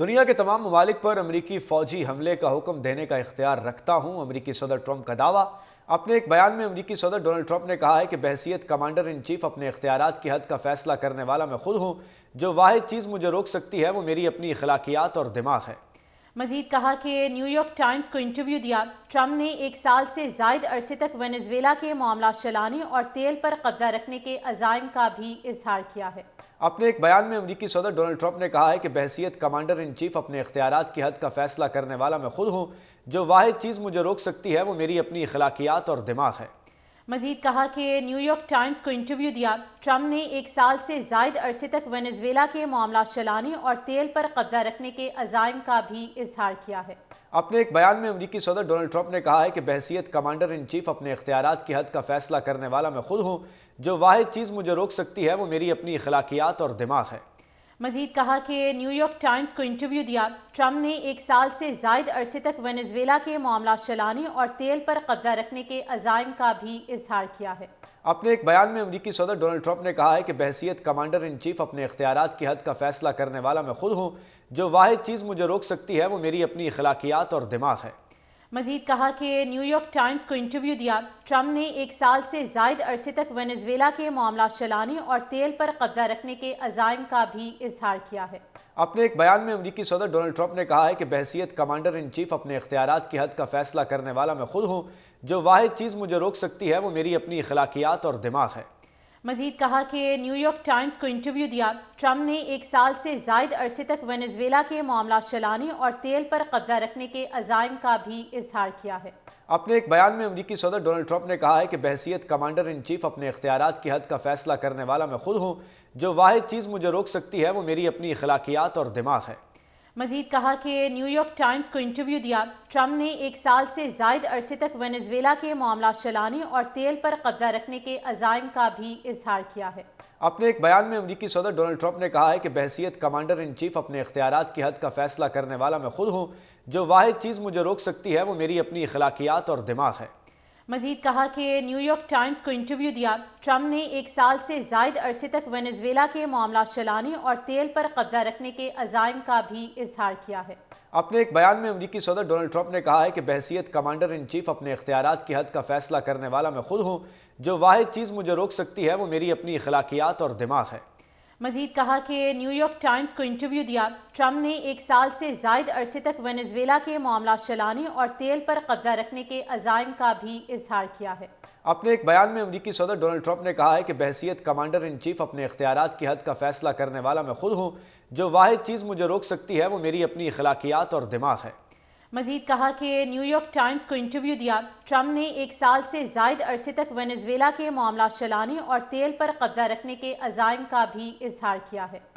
دنیا کے تمام ممالک پر امریکی فوجی حملے کا حکم دینے کا اختیار رکھتا ہوں، امریکی صدر ٹرمپ کا دعویٰ۔ اپنے ایک بیان میں امریکی صدر ڈونلڈ ٹرمپ نے کہا ہے کہ بحیثیت کمانڈر ان چیف اپنے اختیارات کی حد کا فیصلہ کرنے والا میں خود ہوں۔ جو واحد چیز مجھے روک سکتی ہے وہ میری اپنی اخلاقیات اور دماغ ہے۔ مزید کہا کہ نیو یارک ٹائمز کو انٹرویو دیا ٹرمپ نے 1 سال سے زائد عرصے تک وینزویلا کے معاملات چلانے اور تیل پر قبضہ رکھنے کے عزائم کا بھی اظہار کیا ہے۔ اپنے ایک بیان میں امریکی صدر ڈونلڈ ٹرمپ نے کہا ہے کہ بحیثیت کمانڈر ان چیف اپنے اختیارات کی حد کا فیصلہ کرنے والا میں خود ہوں۔ جو واحد چیز مجھے روک سکتی ہے وہ میری اپنی اخلاقیات اور دماغ ہے۔ مزید کہا کہ نیو یارک ٹائمز کو انٹرویو دیا ٹرمپ نے 1 سال سے زائد عرصے تک وینزویلا کے معاملات چلانے اور تیل پر قبضہ رکھنے کے عزائم کا بھی اظہار کیا ہے۔ اپنے ایک بیان میں امریکی صدر ڈونلڈ ٹرمپ نے کہا ہے کہ بحیثیت کمانڈر ان چیف اپنے اختیارات کی حد کا فیصلہ کرنے والا میں خود ہوں۔ جو واحد چیز مجھے روک سکتی ہے وہ میری اپنی اخلاقیات اور دماغ ہے۔ مزید کہا کہ نیو یارک ٹائمز کو انٹرویو دیا ٹرمپ نے 1 سال سے زائد عرصے تک وینزویلا کے معاملات چلانے اور تیل پر قبضہ رکھنے کے عزائم کا بھی اظہار کیا ہے۔ اپنے ایک بیان میں امریکی صدر ڈونلڈ ٹرمپ نے کہا ہے کہ بحیثیت کمانڈر ان چیف اپنے اختیارات کی حد کا فیصلہ کرنے والا میں خود ہوں۔ جو واحد چیز مجھے روک سکتی ہے وہ میری اپنی اخلاقیات اور دماغ ہے۔ مزید کہا کہ نیو یارک ٹائمز کو انٹرویو دیا ٹرمپ نے 1 سال سے زائد عرصے تک وینزویلا کے معاملات چلانے اور تیل پر قبضہ رکھنے کے عزائم کا بھی اظہار کیا ہے۔ اپنے ایک بیان میں امریکی صدر ڈونلڈ ٹرمپ نے کہا ہے کہ بحیثیت کمانڈر ان چیف اپنے اختیارات کی حد کا فیصلہ کرنے والا میں خود ہوں۔ جو واحد چیز مجھے روک سکتی ہے وہ میری اپنی اخلاقیات اور دماغ ہے۔ مزید کہا کہ نیو یارک ٹائمز کو انٹرویو دیا ٹرمپ نے 1 سال سے زائد عرصے تک وینزویلا کے معاملات چلانے اور تیل پر قبضہ رکھنے کے عزائم کا بھی اظہار کیا ہے۔ اپنے ایک بیان میں امریکی صدر ڈونلڈ ٹرمپ نے کہا ہے کہ بحیثیت کمانڈر ان چیف اپنے اختیارات کی حد کا فیصلہ کرنے والا میں خود ہوں۔ جو واحد چیز مجھے روک سکتی ہے وہ میری اپنی اخلاقیات اور دماغ ہے۔ مزید کہا کہ نیو یارک ٹائمز کو انٹرویو دیا ٹرمپ نے 1 سال سے زائد عرصے تک وینزویلا کے معاملات چلانے اور تیل پر قبضہ رکھنے کے عزائم کا بھی اظہار کیا ہے۔ اپنے ایک بیان میں امریکی صدر ڈونلڈ ٹرمپ نے کہا ہے کہ بحیثیت کمانڈر ان چیف اپنے اختیارات کی حد کا فیصلہ کرنے والا میں خود ہوں۔ جو واحد چیز مجھے روک سکتی ہے وہ میری اپنی اخلاقیات اور دماغ ہے۔ مزید کہا کہ نیو یارک ٹائمز کو انٹرویو دیا ٹرمپ نے 1 سال سے زائد عرصے تک وینزویلا کے معاملات چلانے اور تیل پر قبضہ رکھنے کے عزائم کا بھی اظہار کیا ہے۔ اپنے ایک بیان میں امریکی صدر ڈونلڈ ٹرمپ نے کہا ہے کہ بحیثیت کمانڈر ان چیف اپنے اختیارات کی حد کا فیصلہ کرنے والا میں خود ہوں۔ جو واحد چیز مجھے روک سکتی ہے وہ میری اپنی اخلاقیات اور دماغ ہے۔ مزید کہا کہ نیو یارک ٹائمز کو انٹرویو دیا ٹرمپ نے 1 سال سے زائد عرصے تک وینزویلا کے معاملات چلانے اور تیل پر قبضہ رکھنے کے عزائم کا بھی اظہار کیا ہے۔ اپنے ایک بیان میں امریکی صدر ڈونلڈ ٹرمپ نے کہا ہے کہ بحیثیت کمانڈر ان چیف اپنے اختیارات کی حد کا فیصلہ کرنے والا میں خود ہوں۔ جو واحد چیز مجھے روک سکتی ہے وہ میری اپنی اخلاقیات اور دماغ ہے۔ مزید کہا کہ نیو یارک ٹائمز کو انٹرویو دیا ٹرمپ نے 1 سال سے زائد عرصے تک وینزویلا کے معاملات چلانے اور تیل پر قبضہ رکھنے کے عزائم کا بھی اظہار کیا ہے۔